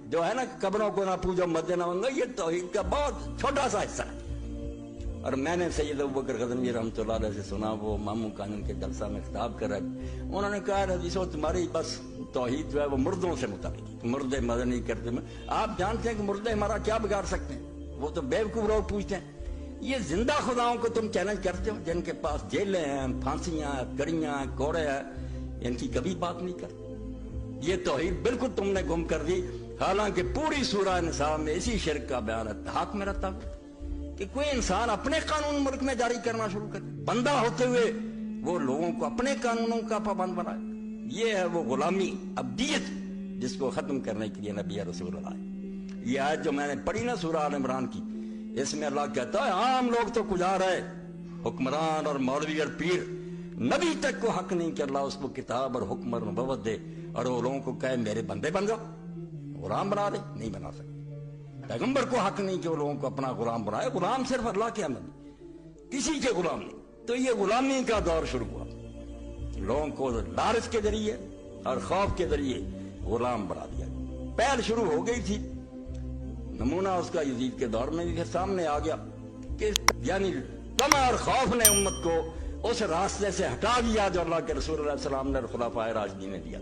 جو ہے نا قبروں کو نہ پوجو مسجد نہ بناؤ، یہ توحید کا بہت چھوٹا سا حصہ ہے۔ اور میں نے سید ابوبکر غزنوی رحمۃ اللہ علیہ سے سنا، وہ ماموں قانون کے جلسہ میں خطاب کر رہے، انہوں نے کہا حدیثوں تمہاری بس توحید جو ہے وہ مردوں سے متعلق، مردے مدد نہیں کرتے۔ آپ جانتے ہیں کہ مردے ہمارا کیا بگاڑ سکتے ہیں؟ وہ تو بیوقوف لوگ پوچھتے ہیں۔ یہ زندہ خداؤں کو تم چیلنج کرتے ہو، جن کے پاس جیلیں ہیں، پھانسیاں، کڑیاں، کوڑے ہیں، ان کی کبھی بات نہیں کرتے۔ یہ توحید بالکل تم نے گم کر دی، حالانکہ پوری سورہ نساء میں اسی شرک کا بیان ہے۔ حق میں رہتا ہوا کہ کوئی انسان اپنے قانون ملک میں جاری کرنا شروع کرے، بندہ ہوتے ہوئے وہ لوگوں کو اپنے قانونوں کا پابند بنائے، یہ ہے وہ غلامی، عبدیت، جس کو ختم کرنے کے لیے نبی رسول اللہ ہے۔ یہ آیت جو میں نے پڑھی نا سورہ آل عمران کی، اس میں اللہ کہتا ہے عام لوگ تو گزار ہے، حکمران اور مولوی اور پیر، نبی تک کو حق نہیں کہ اللہ اس کو کتاب اور حکم اور نبوت دے اور وہ لوگوں کو کہے میرے بندے بن جاؤ، غلام بنا دے، نہیں بنا سکتے۔ پیغمبر کو حق نہیں کہ وہ لوگوں کو اپنا غلام بنائے، غلام صرف اللہ کے عمل، کسی کے غلام نہیں۔ تو یہ غلامی کا دور شروع ہوا، لوگوں کو لالچ کے ذریعے اور خوف کے ذریعے غلام بنا دیا۔ پہل شروع ہو گئی تھی، نمونہ اس کا یزید کے دور میں بھی سامنے آ گیا کہ یعنی طمع اور خوف نے امت کو اس راستے سے ہٹا دیا جو اللہ کے رسول اللہ علیہ السلام نے اور خلفائے راشدین نے دیا۔